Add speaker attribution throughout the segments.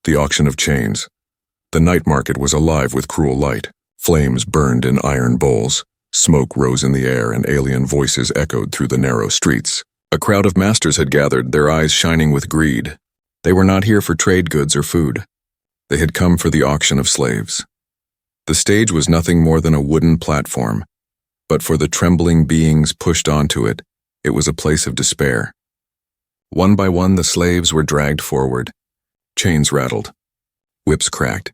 Speaker 1: The auction of chains. The night market was alive with cruel light. Flames burned in iron bowls. Smoke rose in the air and alien voices echoed through the narrow streets. A crowd of masters had gathered, their eyes shining with greed. They were not here for trade goods or food. They had come for the auction of slaves. The stage was nothing more than a wooden platform, but for the trembling beings pushed onto it, it was a place of despair. One by one, the slaves were dragged forward. Chains rattled. Whips cracked.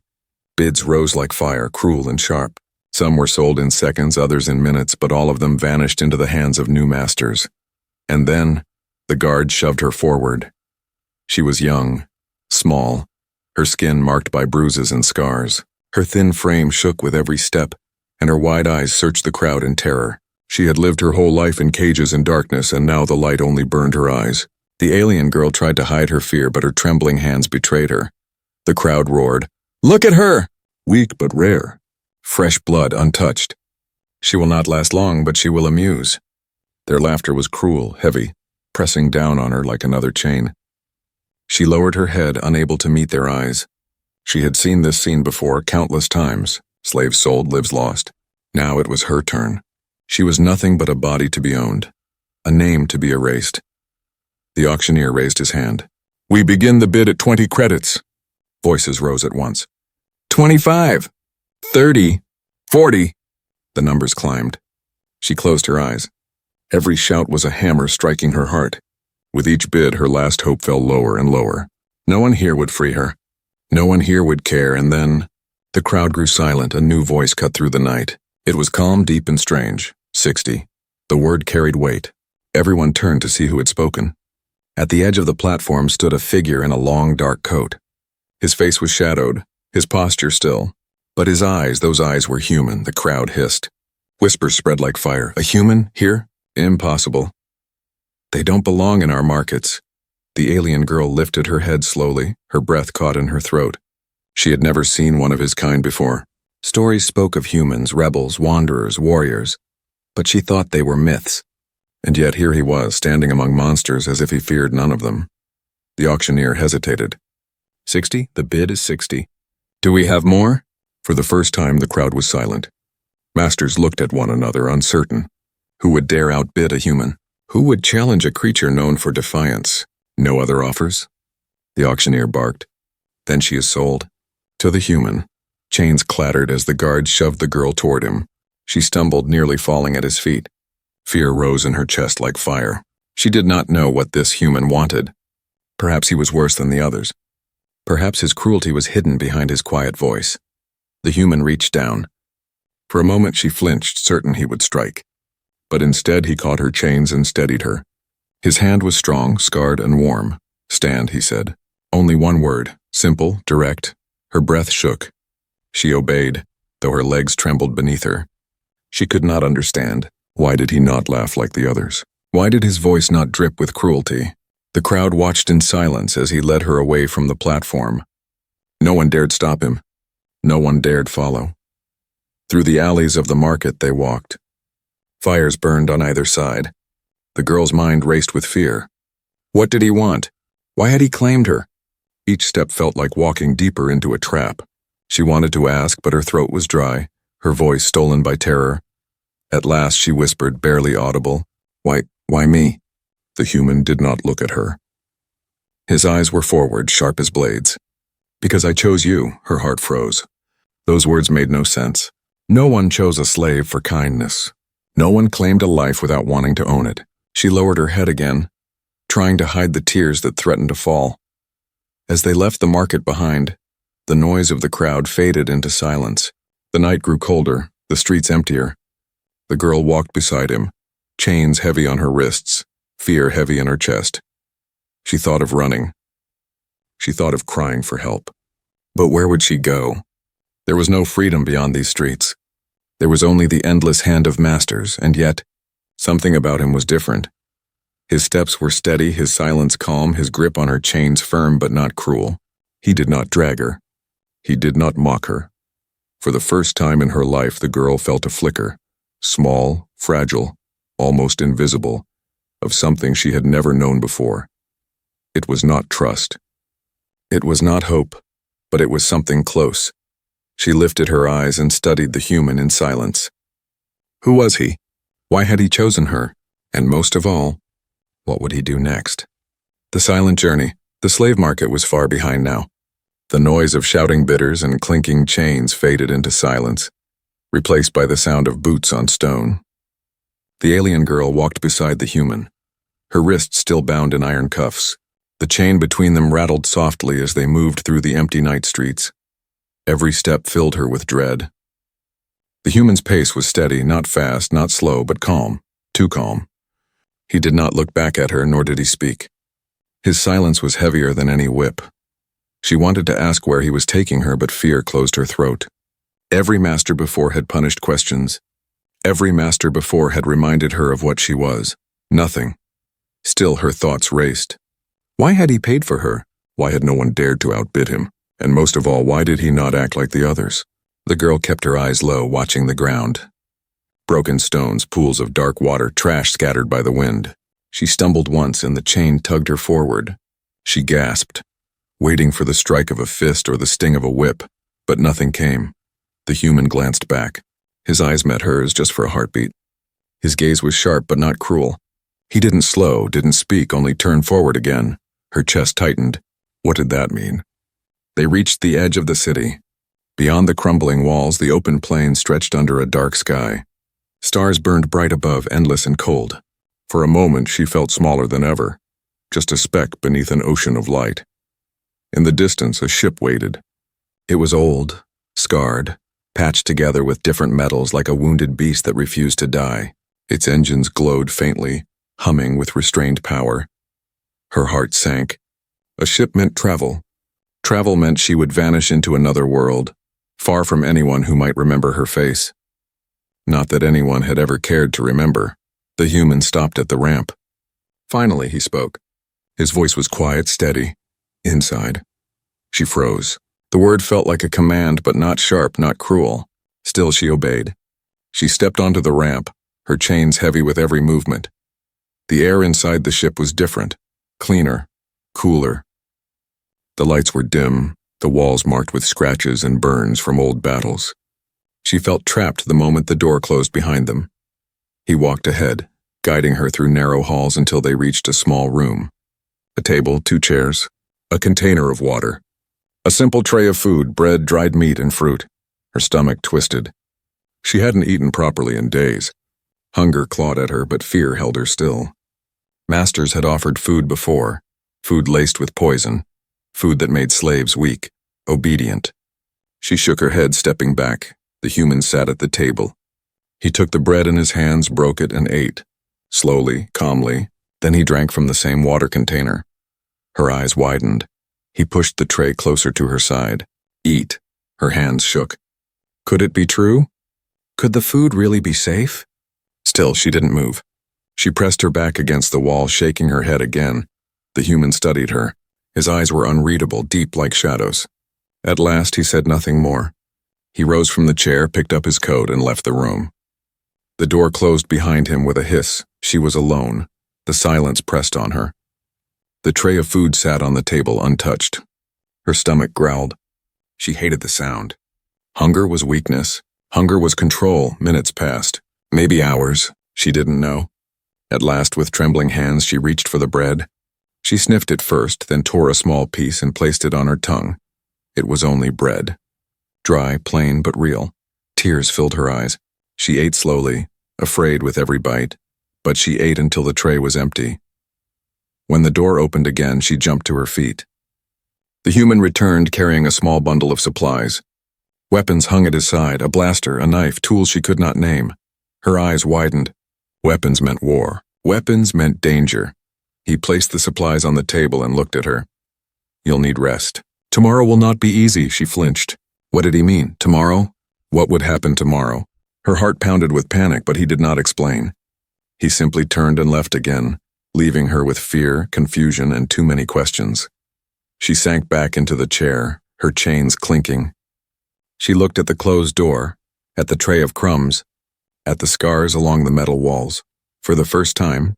Speaker 1: Bids rose like fire, cruel and sharp. Some were sold in seconds, others in minutes, but all of them vanished into the hands of new masters. And then, the guard shoved her forward. She was young, small, her skin marked by bruises and scars. Her thin frame shook with every step, and her wide eyes searched the crowd in terror. She had lived her whole life in cages and darkness, and now the light only burned her eyes. The alien girl tried to hide her fear, but her trembling hands betrayed her. The crowd roared, "Look at her! Weak but rare. Fresh blood untouched. She will not last long, but she will amuse." Their laughter was cruel, heavy, pressing down on her like another chain. She lowered her head, unable to meet their eyes. She had seen this scene before countless times. Slaves sold, lives lost. Now it was her turn. She was nothing but a body to be owned, a name to be erased. The auctioneer raised his hand. "We begin the bid at 20 credits. Voices rose at once. 25, 30, 40. The numbers climbed. She closed her eyes. Every shout was a hammer striking her heart. With each bid, her last hope fell lower and lower. No one here would free her. No one here would care, and then the crowd grew silent. A new voice cut through the night. It was calm, deep, and strange. 60. The word carried weight. Everyone turned to see who had spoken. At the edge of the platform stood a figure in a long, dark coat. His face was shadowed, his posture still. But his eyes, those eyes were human, the crowd hissed. Whispers spread like fire. A human? Here? Impossible. They don't belong in our markets. The alien girl lifted her head slowly, her breath caught in her throat. She had never seen one of his kind before. Stories spoke of humans, rebels, wanderers, warriors. But she thought they were myths. And yet here he was, standing among monsters as if he feared none of them. The auctioneer hesitated. 60? The bid is 60. Do we have more? For the first time, the crowd was silent. Masters looked at one another, uncertain. Who would dare outbid a human? Who would challenge a creature known for defiance? No other offers? The auctioneer barked. Then she is sold. To the human. Chains clattered as the guard shoved the girl toward him. She stumbled, nearly falling at his feet. Fear rose in her chest like fire. She did not know what this human wanted. Perhaps he was worse than the others. Perhaps his cruelty was hidden behind his quiet voice. The human reached down. For a moment she flinched, certain he would strike. But instead he caught her chains and steadied her. His hand was strong, scarred, and warm. "Stand," he said. Only one word, simple, direct. Her breath shook. She obeyed, though her legs trembled beneath her. She could not understand. Why did he not laugh like the others? Why did his voice not drip with cruelty? The crowd watched in silence as he led her away from the platform. No one dared stop him. No one dared follow. Through the alleys of the market they walked. Fires burned on either side. The girl's mind raced with fear. What did he want? Why had he claimed her? Each step felt like walking deeper into a trap. She wanted to ask, but her throat was dry, her voice stolen by terror. At last she whispered, barely audible, Why me?" The human did not look at her. His eyes were forward, sharp as blades. "Because I chose you," her heart froze. Those words made no sense. No one chose a slave for kindness. No one claimed a life without wanting to own it. She lowered her head again, trying to hide the tears that threatened to fall. As they left the market behind, the noise of the crowd faded into silence. The night grew colder, the streets emptier. The girl walked beside him, chains heavy on her wrists, fear heavy in her chest. She thought of running. She thought of crying for help. But where would she go? There was no freedom beyond these streets. There was only the endless hand of masters, and yet, something about him was different. His steps were steady, his silence calm, his grip on her chains firm but not cruel. He did not drag her. He did not mock her. For the first time in her life, the girl felt a flicker, small, fragile, almost invisible, of something she had never known before. It was not trust. It was not hope. but it was something close. She lifted her eyes and studied the human in silence. Who was he? Why had he chosen her? And most of all, what would he do next? The silent journey. The slave market was far behind now. The noise of shouting bidders and clinking chains faded into silence, replaced by the sound of boots on stone. The alien girl walked beside the human, her wrists still bound in iron cuffs. The chain between them rattled softly as they moved through the empty night streets. Every step filled her with dread. The human's pace was steady, not fast, not slow, but calm, too calm. He did not look back at her, nor did he speak. His silence was heavier than any whip. She wanted to ask where he was taking her, but fear closed her throat. Every master before had punished questions. Every master before had reminded her of what she was. Nothing. Still her thoughts raced. Why had he paid for her? Why had no one dared to outbid him? And most of all, why did he not act like the others? The girl kept her eyes low, watching the ground. Broken stones, pools of dark water, trash scattered by the wind. She stumbled once and the chain tugged her forward. She gasped, waiting for the strike of a fist or the sting of a whip, but nothing came. The human glanced back. His eyes met hers just for a heartbeat. His gaze was sharp but not cruel. He didn't slow, didn't speak, only turned forward again. Her chest tightened. What did that mean? They reached the edge of the city. Beyond the crumbling walls, the open plain stretched under a dark sky. Stars burned bright above, endless and cold. For a moment, she felt smaller than ever, just a speck beneath an ocean of light. In the distance, a ship waited. It was old, scarred, patched together with different metals like a wounded beast that refused to die. Its engines glowed faintly, humming with restrained power. Her heart sank. A ship meant travel. Travel meant she would vanish into another world, far from anyone who might remember her face. Not that anyone had ever cared to remember. The human stopped at the ramp. Finally, he spoke. His voice was quiet, steady. Inside. She froze. The word felt like a command, but not sharp, not cruel. Still, she obeyed. She stepped onto the ramp, her chains heavy with every movement. The air inside the ship was different, cleaner, cooler. The lights were dim, the walls marked with scratches and burns from old battles. She felt trapped the moment the door closed behind them. He walked ahead, guiding her through narrow halls until they reached a small room. A table, 2 chairs, a container of water. A simple tray of food, bread, dried meat, and fruit. Her stomach twisted. She hadn't eaten properly in days. Hunger clawed at her, but fear held her still. Masters had offered food before, food laced with poison, food that made slaves weak, obedient. She shook her head, stepping back. The human sat at the table. He took the bread in his hands, broke it, and ate. Slowly, calmly, then he drank from the same water container. Her eyes widened. He pushed the tray closer to her side. Eat. Her hands shook. Could it be true? Could the food really be safe? Still, she didn't move. She pressed her back against the wall, shaking her head again. The human studied her. His eyes were unreadable, deep like shadows. At last, he said nothing more. He rose from the chair, picked up his coat, and left the room. The door closed behind him with a hiss. She was alone. The silence pressed on her. The tray of food sat on the table untouched. Her stomach growled. She hated the sound. Hunger was weakness. Hunger was control. Minutes passed. Maybe hours. She didn't know. At last, with trembling hands, she reached for the bread. She sniffed it first, then tore a small piece and placed it on her tongue. It was only bread. Dry, plain, but real. Tears filled her eyes. She ate slowly, afraid with every bite, but she ate until the tray was empty. When the door opened again, she jumped to her feet. The human returned carrying a small bundle of supplies. Weapons hung at his side, a blaster, a knife, tools she could not name. Her eyes widened. Weapons meant war. Weapons meant danger. He placed the supplies on the table and looked at her. You'll need rest. Tomorrow will not be easy, she flinched. What did he mean? Tomorrow? What would happen tomorrow? Her heart pounded with panic, but he did not explain. He simply turned and left again, leaving her with fear, confusion, and too many questions. She sank back into the chair, her chains clinking. She looked at the closed door, at the tray of crumbs, at the scars along the metal walls. For the first time,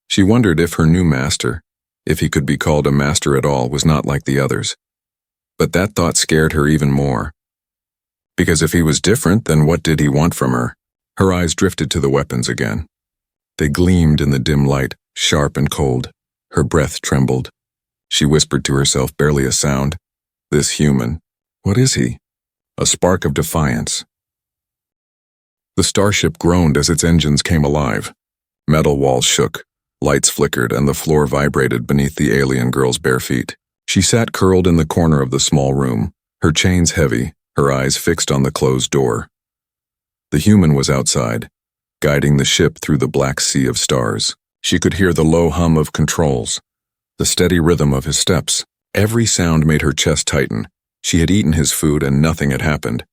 Speaker 1: she wondered if her new master, if he could be called a master at all, was not like the others. But that thought scared her even more. Because if he was different, then what did he want from her? Her eyes drifted to the weapons again. They gleamed in the dim light, sharp and cold. Her breath trembled. She whispered to herself, barely a sound. This human. What is he? A spark of defiance. The starship groaned as its engines came alive. Metal walls shook, lights flickered, and the floor vibrated beneath the alien girl's bare feet. She sat curled in the corner of the small room, her chains heavy, her eyes fixed on the closed door. The human was outside, guiding the ship through the black sea of stars. She could hear the low hum of controls, the steady rhythm of his steps. Every sound made her chest tighten. She had eaten his food and nothing had happened.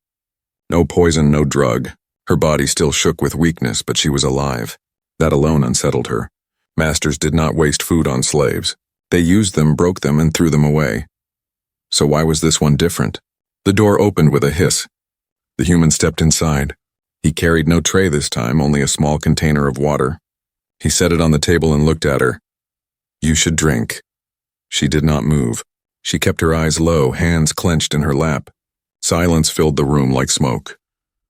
Speaker 1: No poison, no drug. Her body still shook with weakness, but she was alive. That alone unsettled her. Masters did not waste food on slaves. They used them, broke them, and threw them away. So why was this one different? The door opened with a hiss. The human stepped inside. He carried no tray this time, only a small container of water. He set it on the table and looked at her. You should drink. She did not move. She kept her eyes low, hands clenched in her lap. Silence filled the room like smoke.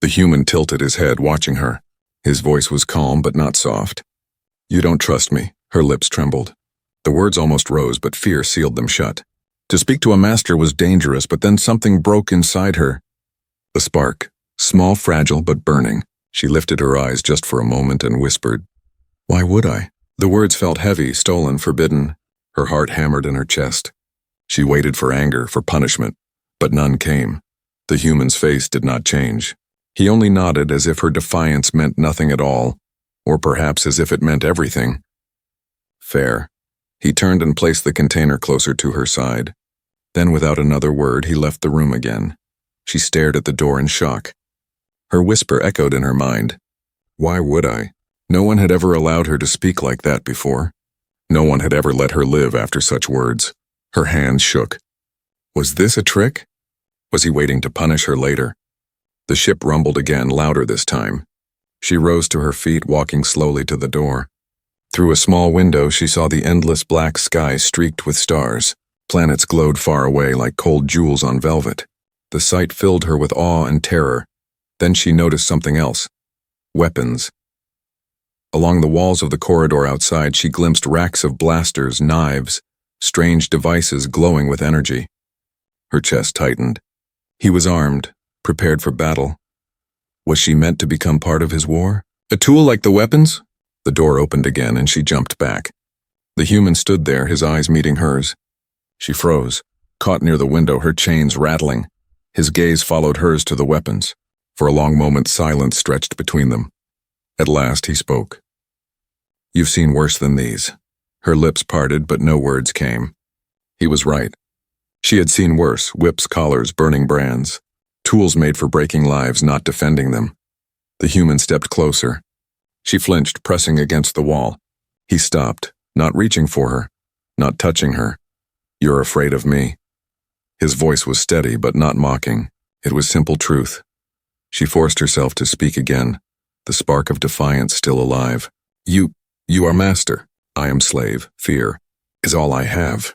Speaker 1: The human tilted his head, watching her. His voice was calm but not soft. You don't trust me. Her lips trembled. The words almost rose, but fear sealed them shut. To speak to a master was dangerous, but then something broke inside her. A spark, small, fragile, but burning. She lifted her eyes just for a moment and whispered, Why would I? The words felt heavy, stolen, forbidden. Her heart hammered in her chest. She waited for anger, for punishment, but none came. The human's face did not change. He only nodded as if her defiance meant nothing at all, or perhaps as if it meant everything. Fair. He turned and placed the container closer to her side. Then, without another word, he left the room again. She stared at the door in shock. Her whisper echoed in her mind. Why would I? No one had ever allowed her to speak like that before. No one had ever let her live after such words. Her hands shook. Was this a trick? Was he waiting to punish her later? The ship rumbled again, louder this time. She rose to her feet, walking slowly to the door. Through a small window, she saw the endless black sky streaked with stars. Planets glowed far away like cold jewels on velvet. The sight filled her with awe and terror. Then she noticed something else. Weapons. Along the walls of the corridor outside, she glimpsed racks of blasters, knives, strange devices glowing with energy. Her chest tightened. He was armed, prepared for battle. Was she meant to become part of his war? A tool like the weapons? The door opened again and she jumped back. The human stood there, his eyes meeting hers. She froze, caught near the window, her chains rattling. His gaze followed hers to the weapons. For a long moment, silence stretched between them. At last, he spoke. You've seen worse than these. Her lips parted, but no words came. He was right. She had seen worse, whips, collars, burning brands. Tools made for breaking lives, not defending them. The human stepped closer. She flinched, pressing against the wall. He stopped, not reaching for her, not touching her. You're afraid of me. His voice was steady, but not mocking. It was simple truth. She forced herself to speak again, the spark of defiance still alive. You are master. I am slave. Fear is all I have.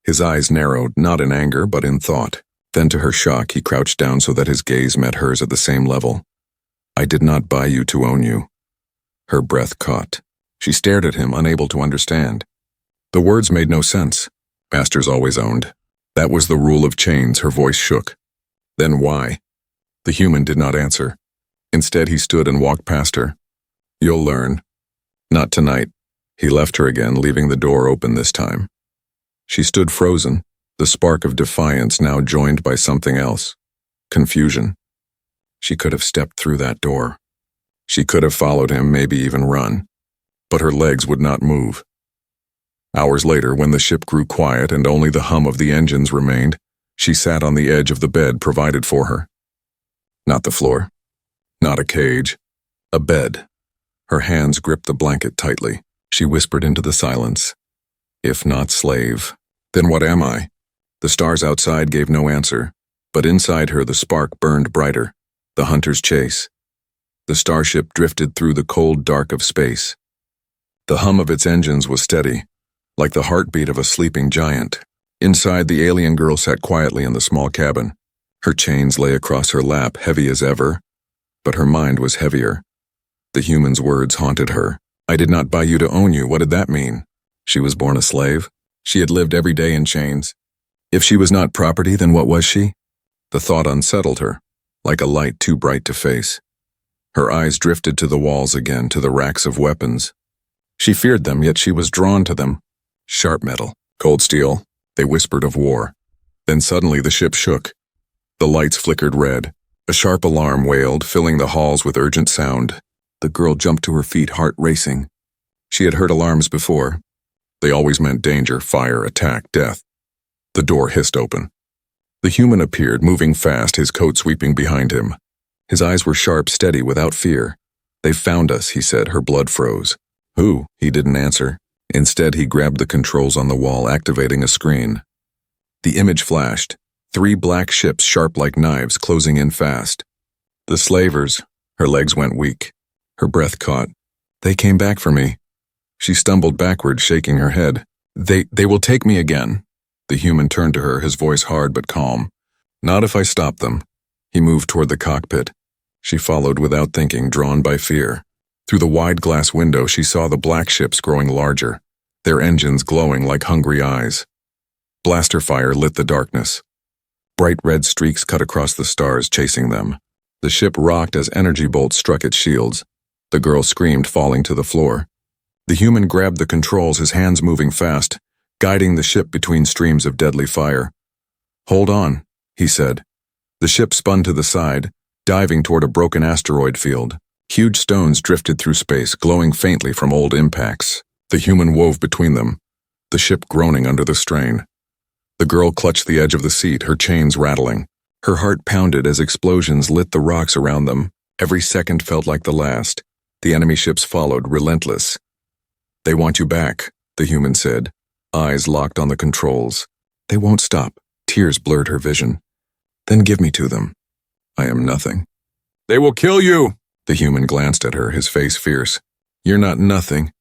Speaker 1: His eyes narrowed, not in anger, but in thought. Then to her shock, he crouched down so that his gaze met hers at the same level. I did not buy you to own you. Her breath caught. She stared at him, unable to understand. The words made no sense. Masters always owned. That was the rule of chains. Her voice shook. Then why? The human did not answer. Instead, he stood and walked past her. You'll learn. Not tonight. He left her again, leaving the door open this time. She stood frozen, the spark of defiance now joined by something else. Confusion. She could have stepped through that door. She could have followed him, maybe even run. But her legs would not move. Hours later, when the ship grew quiet and only the hum of the engines remained, she sat on the edge of the bed provided for her. Not the floor. Not a cage. A bed. Her hands gripped the blanket tightly. She whispered into the silence. If not slave, then what am I? The stars outside gave no answer, but inside her the spark burned brighter. The hunter's chase. The starship drifted through the cold dark of space. The hum of its engines was steady, like the heartbeat of a sleeping giant. Inside, the alien girl sat quietly in the small cabin. Her chains lay across her lap, heavy as ever, but her mind was heavier. The human's words haunted her. I did not buy you to own you. What did that mean? She was born a slave. She had lived every day in chains. If she was not property, then what was she? The thought unsettled her, like a light too bright to face. Her eyes drifted to the walls again, to the racks of weapons. She feared them, yet she was drawn to them. Sharp metal, cold steel, they whispered of war. Then suddenly the ship shook. The lights flickered red. A sharp alarm wailed, filling the halls with urgent sound. The girl jumped to her feet, heart racing. She had heard alarms before. They always meant danger, fire, attack, death. The door hissed open. The human appeared, moving fast, his coat sweeping behind him. His eyes were sharp, steady, without fear. They've found us, he said. Her blood froze. Who? He didn't answer. Instead, he grabbed the controls on the wall, activating a screen. The image flashed. 3 black ships, sharp like knives, closing in fast. The slavers. Her legs went weak. Her breath caught. They came back for me. She stumbled backward, shaking her head. They will take me again. The human turned to her, his voice hard but calm. Not if I stop them. He moved toward the cockpit. She followed without thinking, drawn by fear. Through the wide glass window, she saw the black ships growing larger, their engines glowing like hungry eyes. Blaster fire lit the darkness. Bright red streaks cut across the stars, chasing them. The ship rocked as energy bolts struck its shields. The girl screamed, falling to the floor. The human grabbed the controls, his hands moving fast, guiding the ship between streams of deadly fire. Hold on, he said. The ship spun to the side, diving toward a broken asteroid field. Huge stones drifted through space, glowing faintly from old impacts. The human wove between them, the ship groaning under the strain. The girl clutched the edge of the seat, her chains rattling. Her heart pounded as explosions lit the rocks around them. Every second felt like the last. The enemy ships followed, relentless. They want you back, the human said, eyes locked on the controls. They won't stop. Tears blurred her vision. Then give me to them. I am nothing. They will kill you! The human glanced at her, his face fierce. You're not nothing,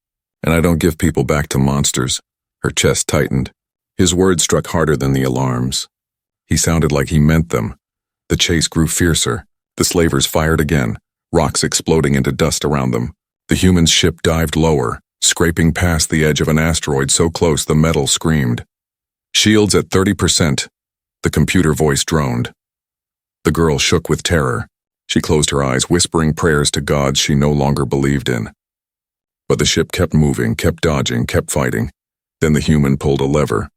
Speaker 1: and I don't give people back to monsters. Her chest tightened. His words struck harder than the alarms. He sounded like he meant them. The chase grew fiercer. The slavers fired again, rocks exploding into dust around them. The human's ship dived lower, scraping past the edge of an asteroid so close the metal screamed. Shields at 30%. The computer voice droned. The girl shook with terror. She closed her eyes, whispering prayers to gods she no longer believed in. But the ship kept moving, kept dodging, kept fighting. Then the human pulled a lever.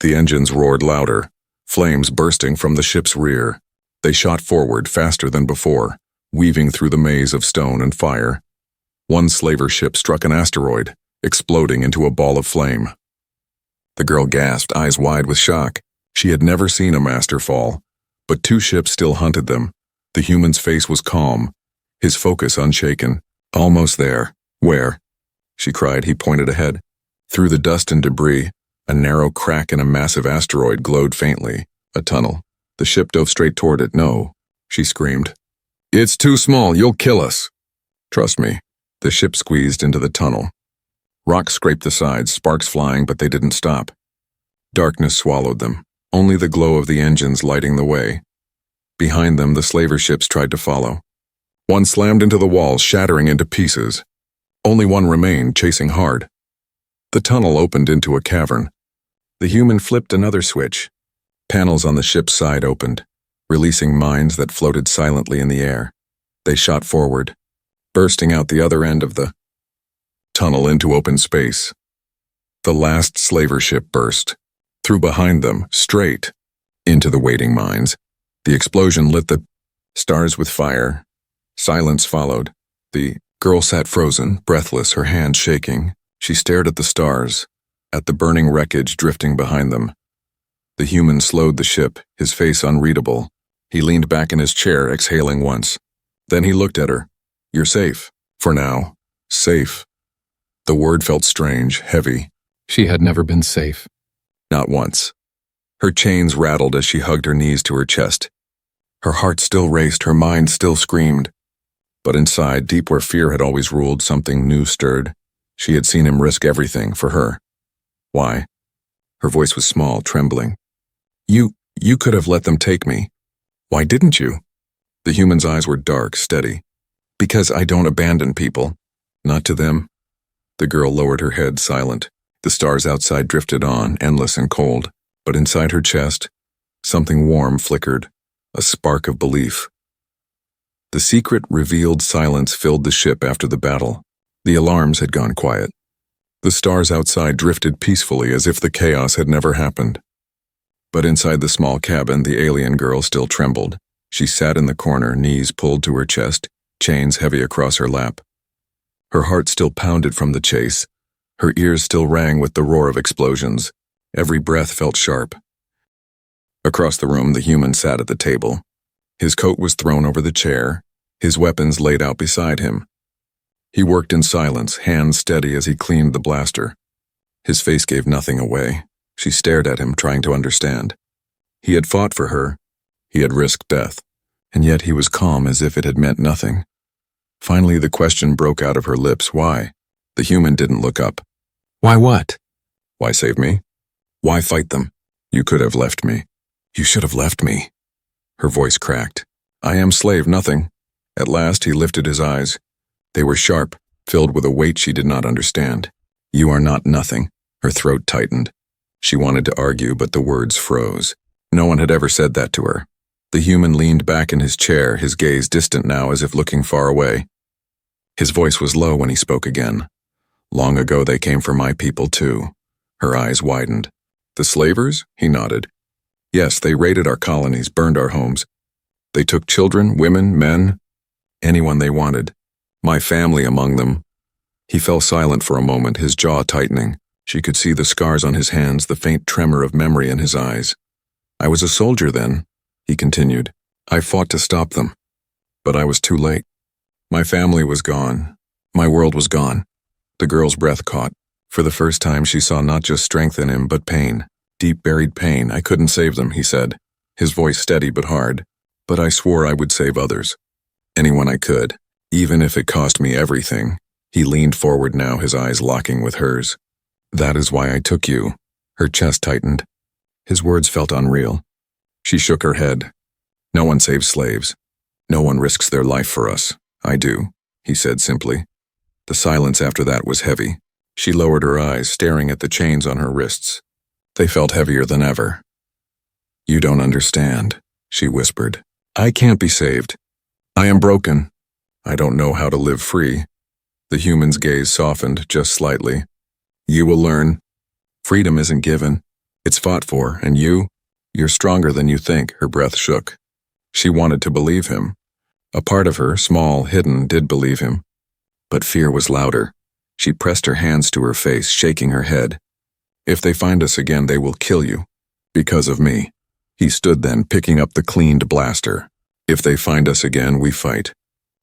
Speaker 1: The engines roared louder, flames bursting from the ship's rear. They shot forward faster than before, weaving through the maze of stone and fire. One slaver ship struck an asteroid, exploding into a ball of flame. The girl gasped, eyes wide with shock. She had never seen a master fall, but 2 ships still hunted them. The human's face was calm, his focus unshaken. Almost there. Where? She cried. He pointed ahead. Through the dust and debris, a narrow crack in a massive asteroid glowed faintly. A tunnel. The ship dove straight toward it. No, she screamed. It's too small. You'll kill us. Trust me. The ship squeezed into the tunnel. Rocks scraped the sides, sparks flying, but they didn't stop. Darkness swallowed them, only the glow of the engines lighting the way. Behind them, the slaver ships tried to follow. One slammed into the wall, shattering into pieces. Only one remained, chasing hard. The tunnel opened into a cavern. The human flipped another switch. Panels on the ship's side opened, releasing mines that floated silently in the air. They shot forward, bursting out the other end of the tunnel into open space. The last slaver ship burst, through behind them, straight into the waiting mines. The explosion lit the stars with fire. Silence followed. The girl sat frozen, breathless, her hands shaking. She stared at the stars, at the burning wreckage drifting behind them. The human slowed the ship, his face unreadable. He leaned back in his chair, exhaling once. Then he looked at her. You're safe. For now. Safe. The word felt strange, heavy. She had never been safe. Not once. Her chains rattled as she hugged her knees to her chest. Her heart still raced, her mind still screamed. But inside, deep where fear had always ruled, something new stirred. She had seen him risk everything for her. Why? Her voice was small, trembling. You could have let them take me. Why didn't you? The human's eyes were dark, steady. Because I don't abandon people. Not to them. The girl lowered her head, silent. The stars outside drifted on, endless and cold. But inside her chest, something warm flickered, a spark of belief. The secret, revealed silence filled the ship after the battle. The alarms had gone quiet. The stars outside drifted peacefully as if the chaos had never happened. But inside the small cabin, the alien girl still trembled. She sat in the corner, knees pulled to her chest, chains heavy across her lap. Her heart still pounded from the chase. Her ears still rang with the roar of explosions. Every breath felt sharp. Across the room, the human sat at the table. His coat was thrown over the chair, his weapons laid out beside him. He worked in silence, hands steady as he cleaned the blaster. His face gave nothing away. She stared at him, trying to understand. He had fought for her. He had risked death. And yet he was calm as if it had meant nothing. Finally, the question broke out of her lips. Why? The human didn't look up. Why what? Why save me? Why fight them? You could have left me. You should have left me. Her voice cracked. I am slave, nothing. At last he lifted his eyes. They were sharp, filled with a weight she did not understand. You are not nothing. Her throat tightened. She wanted to argue, but the words froze. No one had ever said that to her. The human leaned back in his chair, his gaze distant now as if looking far away. His voice was low when he spoke again. Long ago they came for my people too. Her eyes widened. The slavers? He nodded. Yes, they raided our colonies, burned our homes. They took children, women, men, anyone they wanted. My family among them. He fell silent for a moment, his jaw tightening. She could see the scars on his hands, the faint tremor of memory in his eyes. I was a soldier then, he continued. I fought to stop them. But I was too late. My family was gone. My world was gone. The girl's breath caught. For the first time she saw not just strength in him, but pain. Deep buried pain. I couldn't save them, he said. His voice steady but hard. But I swore I would save others. Anyone I could. Even if it cost me everything. He leaned forward now, his eyes locking with hers. That is why I took you. Her chest tightened. His words felt unreal. She shook her head. No one saves slaves. No one risks their life for us. I do, he said simply. The silence after that was heavy. She lowered her eyes, staring at the chains on her wrists. They felt heavier than ever. You don't understand, she whispered. I can't be saved. I am broken. I don't know how to live free. The human's gaze softened just slightly. You will learn. Freedom isn't given. It's fought for, and you're stronger than you think. Her breath shook. She wanted to believe him. A part of her, small, hidden, did believe him. But fear was louder. She pressed her hands to her face, shaking her head. If they find us again, they will kill you. Because of me. He stood then, picking up the cleaned blaster. If they find us again, we fight.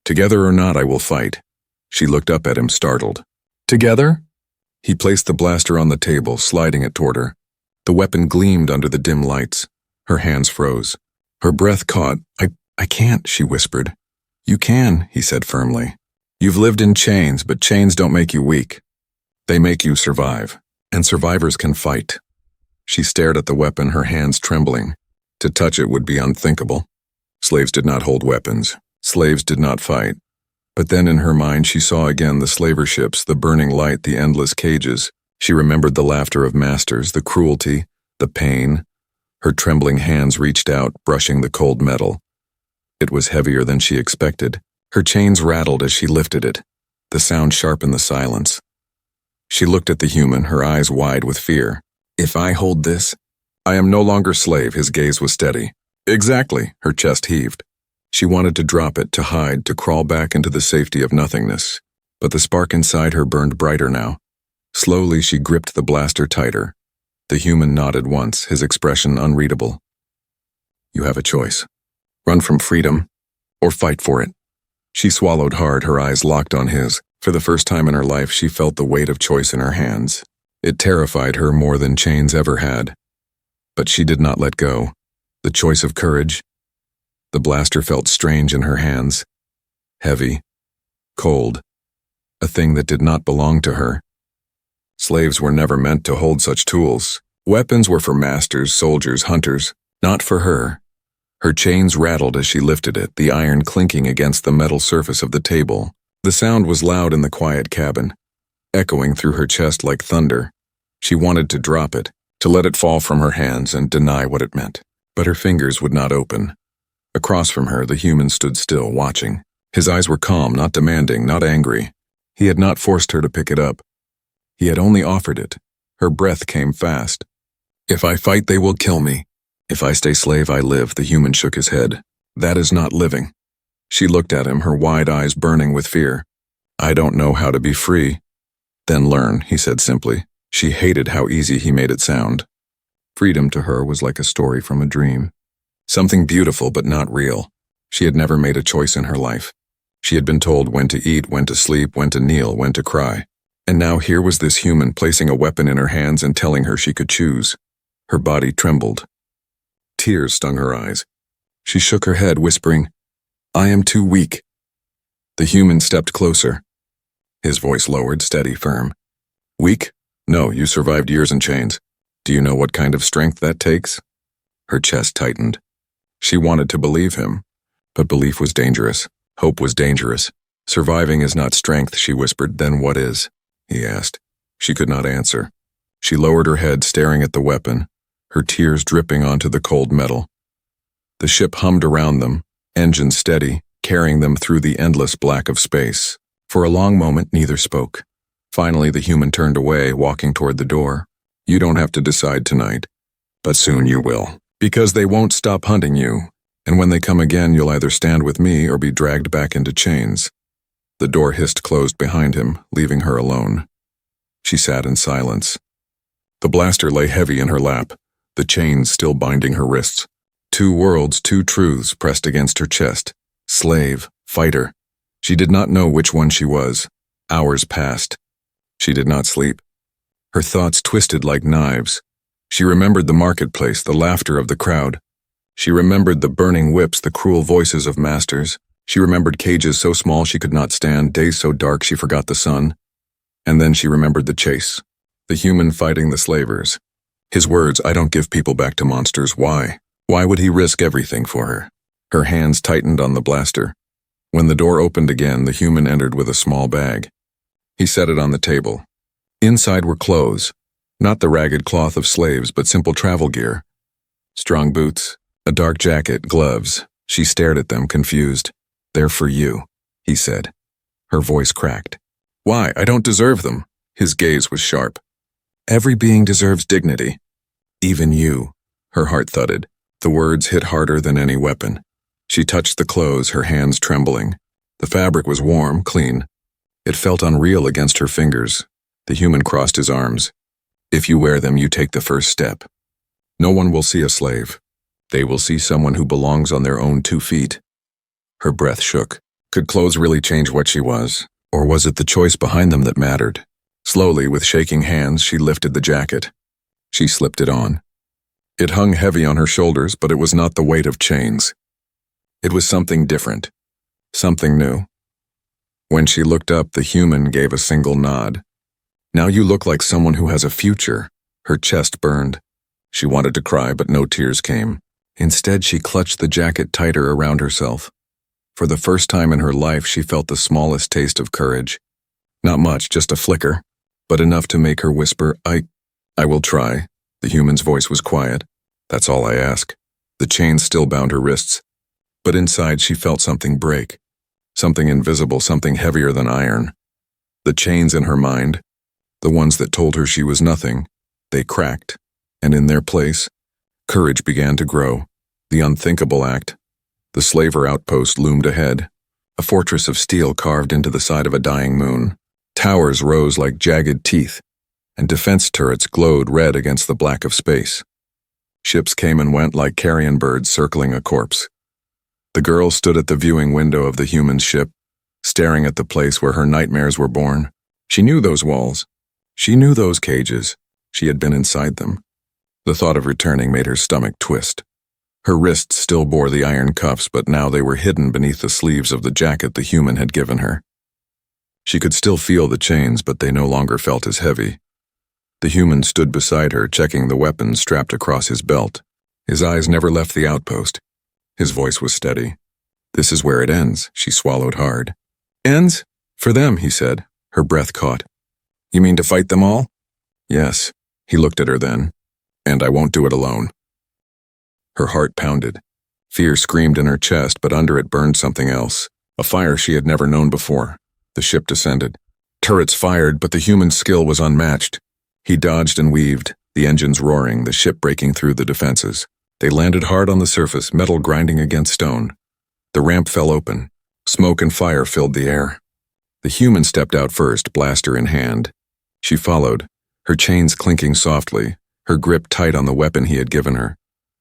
Speaker 1: Together or not, I will fight. She looked up at him, startled. Together? He placed the blaster on the table, sliding it toward her. The weapon gleamed under the dim lights. Her hands froze. Her breath caught. I can't, she whispered. You can, he said firmly. You've lived in chains, but chains don't make you weak. They make you survive, and survivors can fight. She stared at the weapon, her hands trembling. To touch it would be unthinkable. Slaves did not hold weapons. Slaves did not fight. But then in her mind she saw again the slaver ships, the burning light, the endless cages. She remembered the laughter of masters, the cruelty, the pain. Her trembling hands reached out, brushing the cold metal. It was heavier than she expected. Her chains rattled as she lifted it. The sound sharpened the silence. She looked at the human, her eyes wide with fear. If I hold this, I am no longer slave. His gaze was steady. Exactly, her chest heaved. She wanted to drop it, to hide, to crawl back into the safety of nothingness. But the spark inside her burned brighter now. Slowly she gripped the blaster tighter. The human nodded once, his expression unreadable. You have a choice. Run from freedom, or fight for it. She swallowed hard, her eyes locked on his. For the first time in her life, she felt the weight of choice in her hands. It terrified her more than chains ever had. But she did not let go. The choice of courage. The blaster felt strange in her hands. Heavy. Cold. A thing that did not belong to her. Slaves were never meant to hold such tools. Weapons were for masters, soldiers, hunters, not for her. Her chains rattled as she lifted it, the iron clinking against the metal surface of the table. The sound was loud in the quiet cabin, echoing through her chest like thunder. She wanted to drop it, to let it fall from her hands and deny what it meant. But her fingers would not open. Across from her, the human stood still, watching. His eyes were calm, not demanding, not angry. He had not forced her to pick it up. He had only offered it. Her breath came fast. "If I fight, they will kill me. If I stay slave, I live," the human shook his head. "That is not living." She looked at him, her wide eyes burning with fear. "I don't know how to be free." "Then learn," he said simply. She hated how easy he made it sound. Freedom to her was like a story from a dream. Something beautiful but not real. She had never made a choice in her life. She had been told when to eat, when to sleep, when to kneel, when to cry. And now here was this human placing a weapon in her hands and telling her she could choose. Her body trembled. Tears stung her eyes. She shook her head, whispering, "I am too weak." The human stepped closer. His voice lowered, steady, firm. "Weak? No, you survived years in chains. Do you know what kind of strength that takes?" Her chest tightened. She wanted to believe him, but belief was dangerous. Hope was dangerous. "Surviving is not strength," she whispered. "Then what is?" he asked. She could not answer. She lowered her head, staring at the weapon, her tears dripping onto the cold metal. The ship hummed around them, engine steady, carrying them through the endless black of space. For a long moment, neither spoke. Finally, the human turned away, walking toward the door. "You don't have to decide tonight, but soon you will. Because they won't stop hunting you, and when they come again, you'll either stand with me or be dragged back into chains." The door hissed closed behind him, leaving her alone. She sat in silence. The blaster lay heavy in her lap, the chains still binding her wrists. 2 worlds, 2 truths pressed against her chest. Slave, fighter. She did not know which one she was. Hours passed. She did not sleep. Her thoughts twisted like knives. She remembered the marketplace, the laughter of the crowd. She remembered the burning whips, the cruel voices of masters. She remembered cages so small she could not stand, days so dark she forgot the sun. And then she remembered the chase, the human fighting the slavers. His words, "I don't give people back to monsters." Why? Why would he risk everything for her? Her hands tightened on the blaster. When the door opened again, the human entered with a small bag. He set it on the table. Inside were clothes, not the ragged cloth of slaves, but simple travel gear. Strong boots, a dark jacket, gloves. She stared at them, confused. "They're for you," he said. Her voice cracked. "Why? I don't deserve them." His gaze was sharp. "Every being deserves dignity. Even you." Her heart thudded. The words hit harder than any weapon. She touched the clothes, her hands trembling. The fabric was warm, clean. It felt unreal against her fingers. The human crossed his arms. "If you wear them, you take the first step. No one will see a slave. They will see someone who belongs on their own 2 feet. Her breath shook. Could clothes really change what she was? Or was it the choice behind them that mattered? Slowly, with shaking hands, she lifted the jacket. She slipped it on. It hung heavy on her shoulders, but it was not the weight of chains. It was something different. Something new. When she looked up, the human gave a single nod. "Now you look like someone who has a future." Her chest burned. She wanted to cry, but no tears came. Instead, she clutched the jacket tighter around herself. For the first time in her life, she felt the smallest taste of courage. Not much, just a flicker, but enough to make her whisper, I will try." The human's voice was quiet. "That's all I ask." The chains still bound her wrists, but inside she felt something break. Something invisible, something heavier than iron. The chains in her mind, the ones that told her she was nothing, they cracked, and in their place, courage began to grow. The unthinkable act. The slaver outpost loomed ahead, a fortress of steel carved into the side of a dying moon. Towers rose like jagged teeth, and defense turrets glowed red against the black of space. Ships came and went like carrion birds circling a corpse. The girl stood at the viewing window of the human ship, staring at the place where her nightmares were born. She knew those walls. She knew those cages. She had been inside them. The thought of returning made her stomach twist. Her wrists still bore the iron cuffs, but now they were hidden beneath the sleeves of the jacket the human had given her. She could still feel the chains, but they no longer felt as heavy. The human stood beside her, checking the weapon strapped across his belt. His eyes never left the outpost. His voice was steady. "This is where it ends," she swallowed hard. "Ends? For them," he said, her breath caught. "You mean to fight them all?" "Yes," he looked at her then. "And I won't do it alone." Her heart pounded. Fear screamed in her chest, but under it burned something else, a fire she had never known before. The ship descended. Turrets fired, but the human's skill was unmatched. He dodged and weaved, the engines roaring, the ship breaking through the defenses. They landed hard on the surface, metal grinding against stone. The ramp fell open. Smoke and fire filled the air. The human stepped out first, blaster in hand. She followed, her chains clinking softly, her grip tight on the weapon he had given her.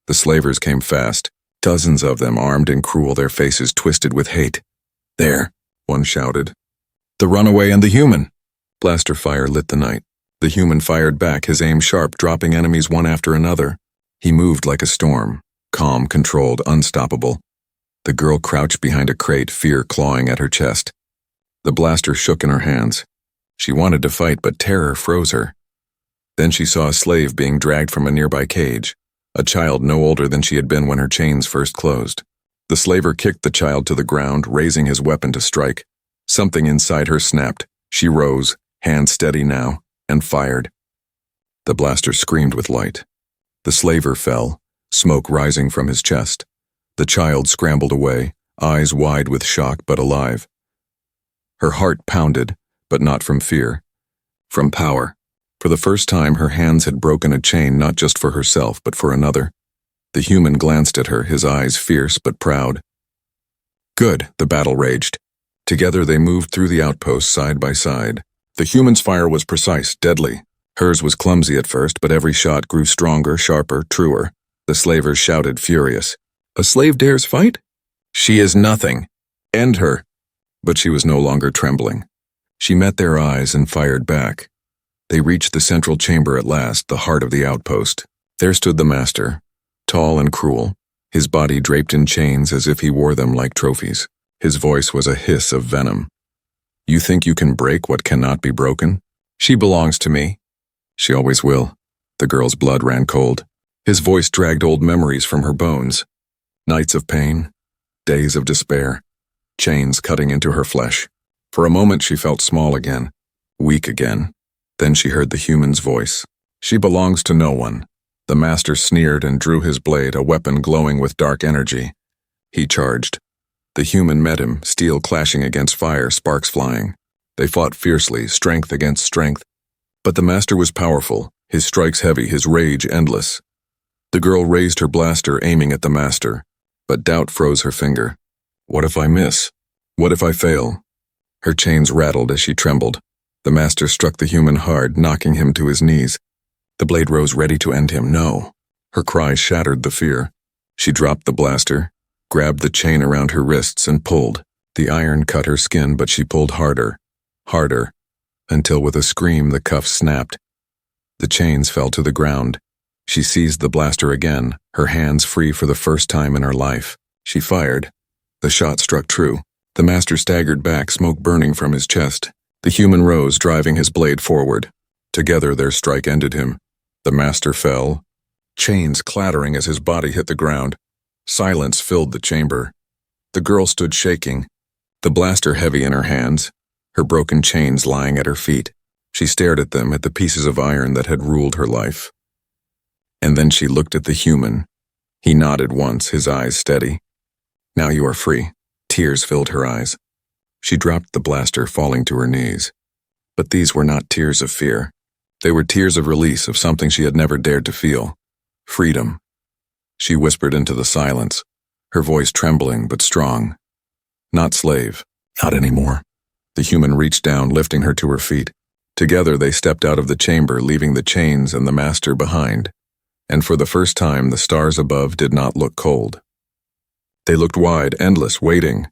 Speaker 1: The slavers came fast, dozens of them, armed and cruel, their faces twisted with hate. "There," one shouted. "The runaway and the human." Blaster fire lit the night. The human fired back, his aim sharp, dropping enemies one after another. He moved like a storm, calm, controlled, unstoppable. The girl crouched behind a crate, fear clawing at her chest. The blaster shook in her hands. She wanted to fight, but terror froze her. Then she saw a slave being dragged from a nearby cage, a child no older than she had been when her chains first closed. The slaver kicked the child to the ground, raising his weapon to strike. Something inside her snapped. She rose, hand steady now, and fired. The blaster screamed with light. The slaver fell, smoke rising from his chest. The child scrambled away, eyes wide with shock but alive. Her heart pounded, but not from fear. From power. For the first time, her hands had broken a chain not just for herself, but for another. The human glanced at her, his eyes fierce but proud. "Good," the battle raged. Together they moved through the outpost side by side. The human's fire was precise, deadly. Hers was clumsy at first, but every shot grew stronger, sharper, truer. The slavers shouted, furious. "A slave dares fight? She is nothing. End her." But she was no longer trembling. She met their eyes and fired back. They reached the central chamber at last, the heart of the outpost. There stood the master, tall and cruel, his body draped in chains as if he wore them like trophies. His voice was a hiss of venom. "You think you can break what cannot be broken? She belongs to me." "She always will." The girl's blood ran cold. His voice dragged old memories from her bones. Nights of pain, days of despair, chains cutting into her flesh. For a moment she felt small again, weak again. Then she heard the human's voice. "She belongs to no one." The master sneered and drew his blade, a weapon glowing with dark energy. He charged. The human met him, steel clashing against fire, sparks flying. They fought fiercely, strength against strength. But the master was powerful, his strikes heavy, his rage endless. The girl raised her blaster, aiming at the master, but doubt froze her finger. What if I miss? What if I fail? Her chains rattled as she trembled. The master struck the human hard, knocking him to his knees. The blade rose ready to end him. No. Her cry shattered the fear. She dropped the blaster, grabbed the chain around her wrists and pulled. The iron cut her skin, but she pulled harder, harder, until with a scream the cuffs snapped. The chains fell to the ground. She seized the blaster again, her hands free for the first time in her life. She fired. The shot struck true. The master staggered back, smoke burning from his chest. The human rose, driving his blade forward. Together their strike ended him. The master fell, chains clattering as his body hit the ground. Silence filled the chamber. The girl stood shaking, the blaster heavy in her hands, her broken chains lying at her feet. She stared at them, at the pieces of iron that had ruled her life. And then she looked at the human. He nodded once, his eyes steady. "Now you are free." Tears filled her eyes. She dropped the blaster, falling to her knees. But these were not tears of fear. They were tears of release, of something she had never dared to feel. Freedom. She whispered into the silence, her voice trembling but strong. "Not slave. Not anymore." The human reached down, lifting her to her feet. Together they stepped out of the chamber, leaving the chains and the master behind. And for the first time, the stars above did not look cold. They looked wide, endless, waiting,